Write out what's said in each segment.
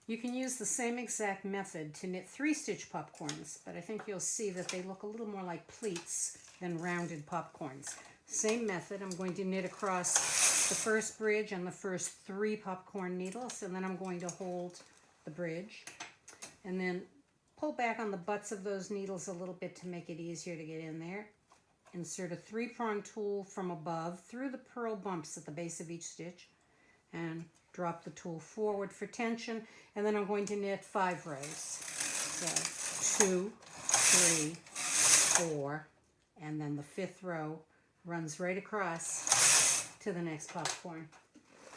You can use the same exact method to knit 3-stitch popcorns, but I think you'll see that they look a little more like pleats than rounded popcorns. Same method, I'm going to knit across the first bridge and the first 3 popcorn needles, and then I'm going to hold the bridge and then pull back on the butts of those needles a little bit to make it easier to get in there. Insert a 3-prong tool from above through the purl bumps at the base of each stitch and drop the tool forward for tension, and then I'm going to knit 5 rows. So 2, 3, 4, and then the 5th row runs right across to the next popcorn.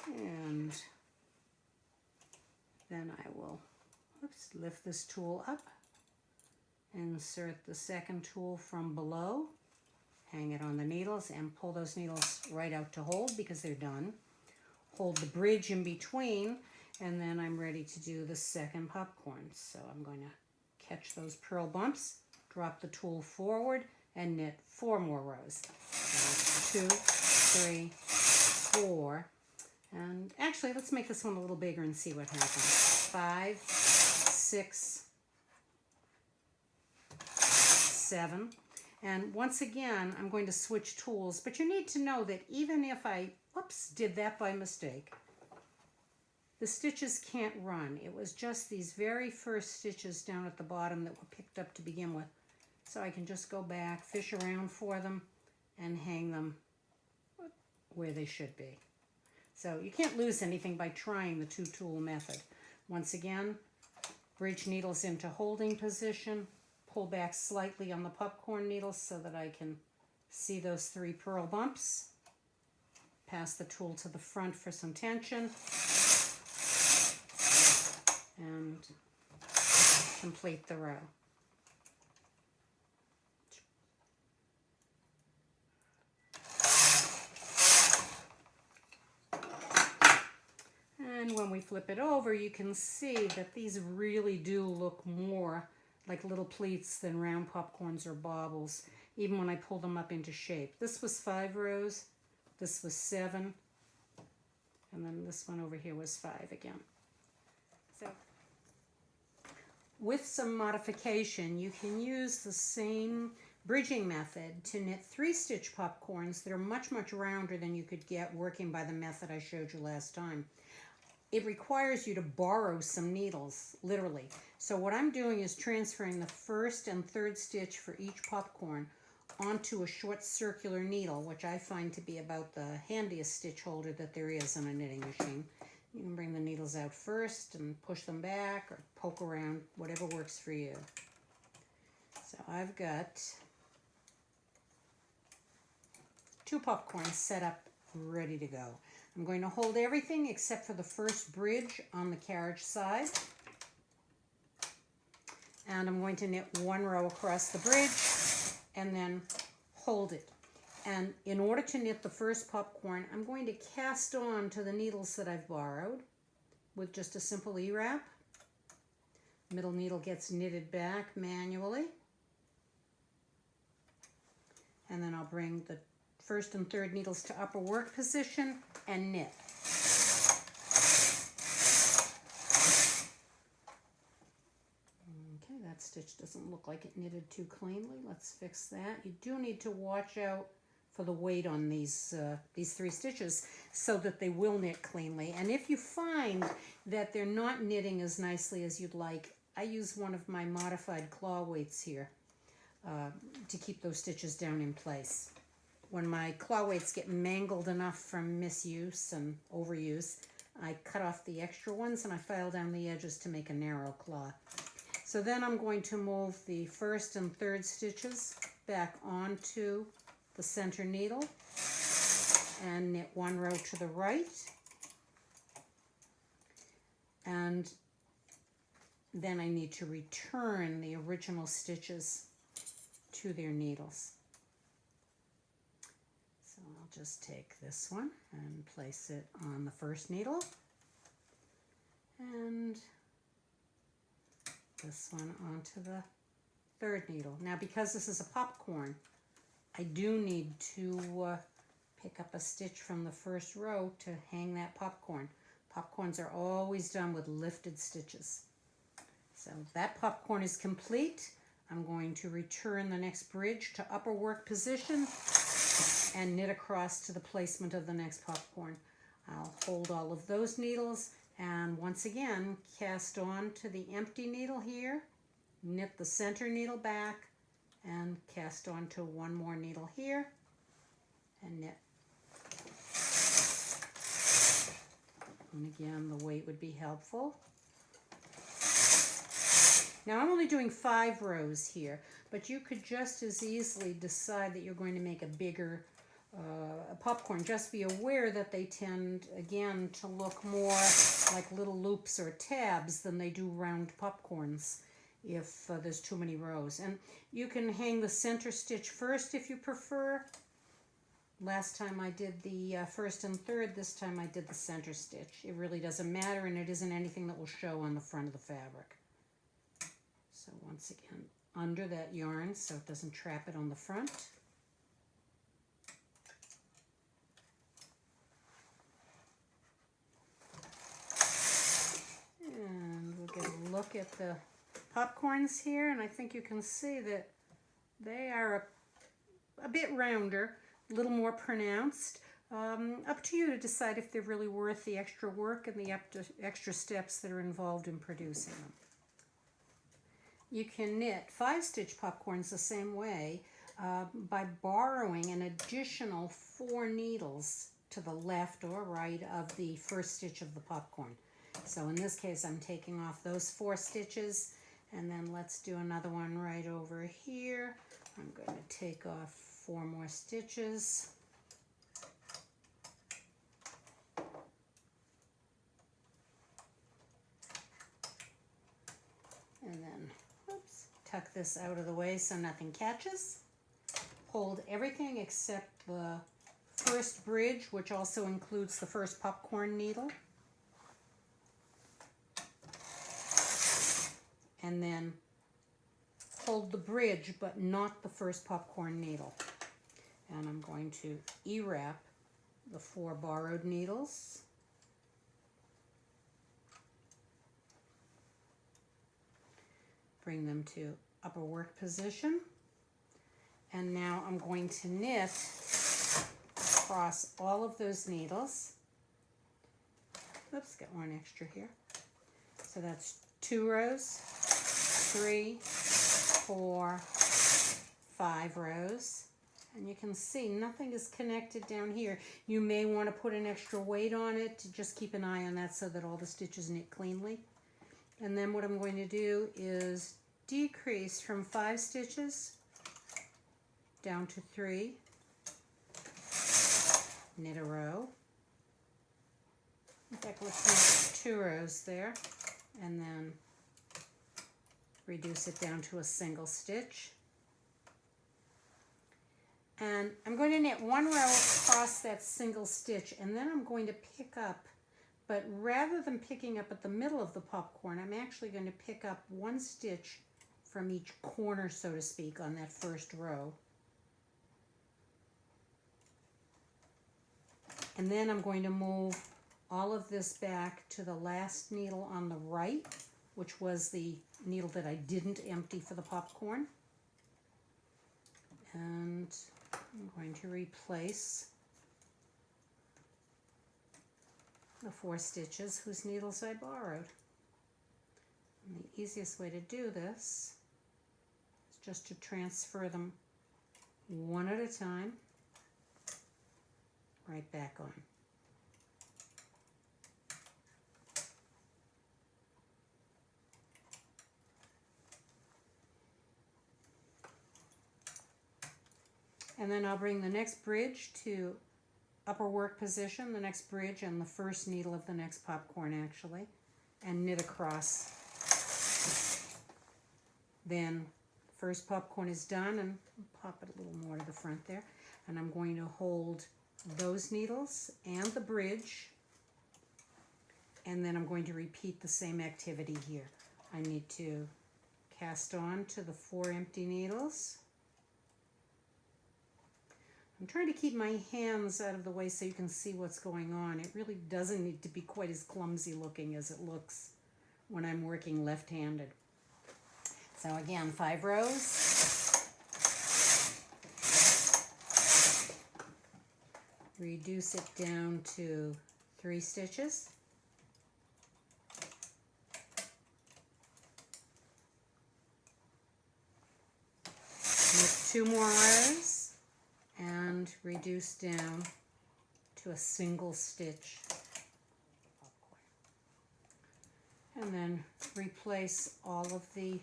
And then I will lift this tool up, insert the second tool from below, hang it on the needles, and pull those needles right out to hold because they're done. Hold the bridge in between, and then I'm ready to do the second popcorn. So I'm going to catch those purl bumps, drop the tool forward, and knit 4 more rows. So 2, 3, 4, and actually let's make this one a little bigger and see what happens. 5, 6, 7. And once again, I'm going to switch tools, but you need to know that even if I, did that by mistake, the stitches can't run. It was just these very first stitches down at the bottom that were picked up to begin with. So I can just go back, fish around for them, and hang them where they should be. So you can't lose anything by trying the 2-tool method. Once again, bridge needles into holding position, pull back slightly on the popcorn needles so that I can see those 3 purl bumps. Pass the tool to the front for some tension. And complete the row. And when we flip it over, you can see that these really do look more like little pleats than round popcorns or baubles, even when I pull them up into shape. This was 5 rows, this was 7, and then this one over here was 5 again. So with some modification, you can use the same bridging method to knit 3-stitch popcorns that are much, much rounder than you could get working by the method I showed you last time. It requires you to borrow some needles, literally. So what I'm doing is transferring the 1st and 3rd stitch for each popcorn onto a short circular needle, which I find to be about the handiest stitch holder that there is on a knitting machine. You can bring the needles out first and push them back or poke around, whatever works for you. So I've got 2 popcorns set up, ready to go. I'm going to hold everything except for the first bridge on the carriage side. And I'm going to knit 1 row across the bridge and then hold it. And in order to knit the first popcorn, I'm going to cast on to the needles that I've borrowed with just a simple E-wrap. Middle needle gets knitted back manually. And then I'll bring the 1st and 3rd needles to upper work position and knit. Okay, that stitch doesn't look like it knitted too cleanly. Let's fix that. You do need to watch out for the weight on these 3 stitches so that they will knit cleanly. And if you find that they're not knitting as nicely as you'd like, I use one of my modified claw weights here to keep those stitches down in place. When my claw weights get mangled enough from misuse and overuse, I cut off the extra ones and I file down the edges to make a narrow claw. So then I'm going to move the 1st and 3rd stitches back onto the center needle and knit 1 row to the right. And then I need to return the original stitches to their needles. So I'll just take this one and place it on the 1st needle and this one onto the 3rd needle. Now because this is a popcorn, I do need to pick up a stitch from the 1st row to hang that popcorn. Popcorns are always done with lifted stitches. So that popcorn is complete. I'm going to return the next bridge to upper work position and knit across to the placement of the next popcorn. I'll hold all of those needles and once again cast on to the empty needle here, knit the center needle back, and cast on to one more needle here and knit. And again, the weight would be helpful. Now I'm only doing 5 rows here, but you could just as easily decide that you're going to make a bigger popcorn. Just be aware that they tend, again, to look more like little loops or tabs than they do round popcorns if there's too many rows. And you can hang the center stitch first if you prefer. Last time I did the first and third, this time I did the center stitch. It really doesn't matter, and it isn't anything that will show on the front of the fabric. So once again, under that yarn so it doesn't trap it on the front. And we'll get a look at the popcorns here, and I think you can see that they are a bit rounder, a little more pronounced. Up to you to decide if they're really worth the extra work and the extra steps that are involved in producing them. You can knit 5-stitch popcorns the same way by borrowing an additional 4 needles to the left or right of the first stitch of the popcorn. So in this case, I'm taking off those 4 stitches, and then let's do another one right over here. I'm going to take off 4 more stitches. And then, oops, tuck this out of the way so nothing catches. Hold everything except the first bridge, which also includes the first popcorn needle. And then hold the bridge, but not the first popcorn needle. And I'm going to E-wrap the 4 borrowed needles. Bring them to upper work position. And now I'm going to knit across all of those needles. Oops, got one extra here. So that's 2 rows, 3, 4, 5 rows. And you can see nothing is connected down here. You may want to put an extra weight on it to just keep an eye on that so that all the stitches knit cleanly. And then what I'm going to do is decrease from 5 stitches down to 3, knit a row. In fact, let's knit 2 rows there, and then reduce it down to a single stitch. And I'm going to knit 1 row across that single stitch, and then I'm going to pick up, but rather than picking up at the middle of the popcorn, I'm actually going to pick up 1 stitch from each corner, so to speak, on that first row. And then I'm going to move all of this back to the last needle on the right, which was the needle that I didn't empty for the popcorn. And I'm going to replace the 4 stitches whose needles I borrowed. And the easiest way to do this is just to transfer them one at a time right back on. And then I'll bring the next bridge to upper work position, the next bridge and the first needle of the next popcorn actually, and knit across. Then first popcorn is done, and pop it a little more to the front there. And I'm going to hold those needles and the bridge, and then I'm going to repeat the same activity here. I need to cast on to the 4 empty needles. I'm trying to keep my hands out of the way so you can see what's going on. It really doesn't need to be quite as clumsy looking as it looks when I'm working left-handed. So again, 5 rows. Reduce it down to 3 stitches. Knit 2 more rows and reduce down to a single stitch. And then replace all of the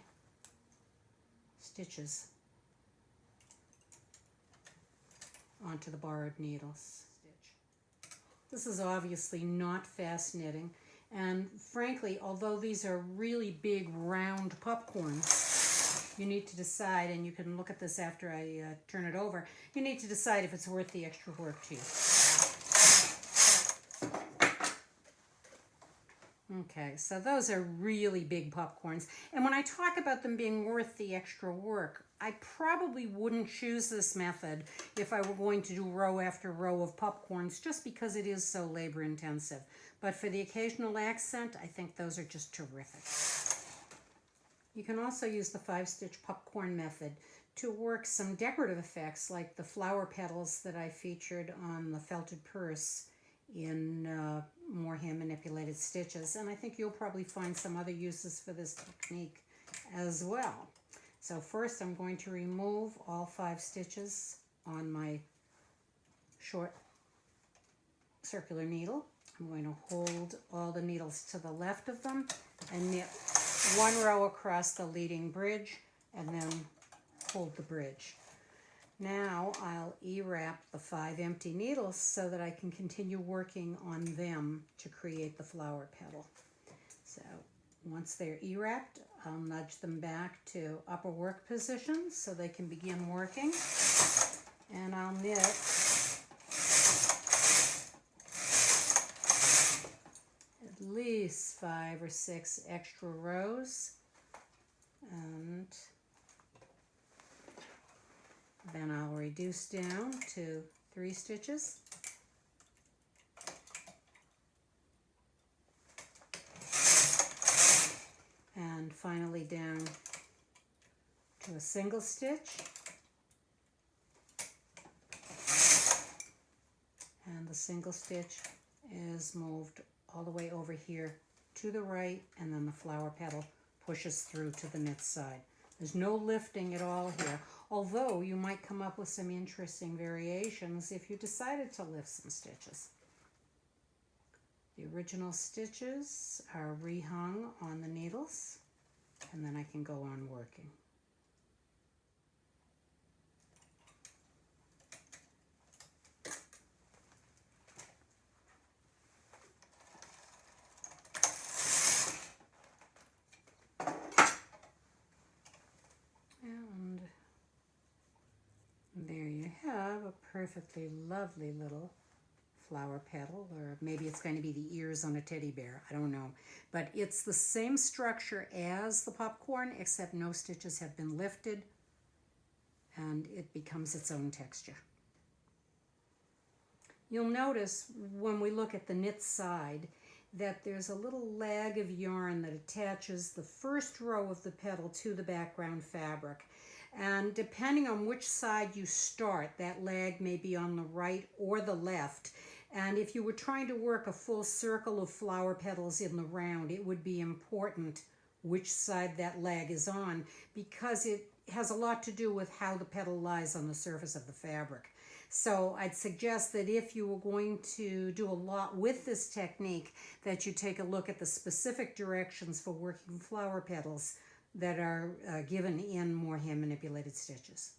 stitches onto the borrowed needles. This is obviously not fast knitting, and frankly, although these are really big round popcorns, you need to decide, and you can look at this after I turn it over, you need to decide if it's worth the extra work to you. Okay, so those are really big popcorns, and when I talk about them being worth the extra work, I probably wouldn't choose this method if I were going to do row after row of popcorns, just because it is so labor intensive. But for the occasional accent, I think those are just terrific. You can also use the 5-stitch popcorn method to work some decorative effects, like the flower petals that I featured on the felted purse in more hand manipulated stitches, and I think you'll probably find some other uses for this technique as well. So first I'm going to remove all 5 stitches on my short circular needle. I'm going to hold all the needles to the left of them and knit 1 row across the leading bridge and then hold the bridge. Now I'll E-wrap the 5 empty needles so that I can continue working on them to create the flower petal. So once they're E-wrapped, I'll nudge them back to upper work position so they can begin working. And I'll knit at least 5 or 6 extra rows, and then I'll reduce down to 3 stitches. And finally down to a single stitch. And the single stitch is moved all the way over here to the right, and then the flower petal pushes through to the knit side. There's no lifting at all here, although you might come up with some interesting variations if you decided to lift some stitches. The original stitches are rehung on the needles, and then I can go on working. And there you have a perfectly lovely little flower petal, or maybe it's going to be the ears on a teddy bear, I don't know. But it's the same structure as the popcorn, except no stitches have been lifted, and it becomes its own texture. You'll notice when we look at the knit side that there's a little lag of yarn that attaches the first row of the petal to the background fabric. And depending on which side you start, that lag may be on the right or the left. And if you were trying to work a full circle of flower petals in the round, it would be important which side that lag is on, because it has a lot to do with how the petal lies on the surface of the fabric. So I'd suggest that if you were going to do a lot with this technique, that you take a look at the specific directions for working flower petals that are given in more hand manipulated stitches.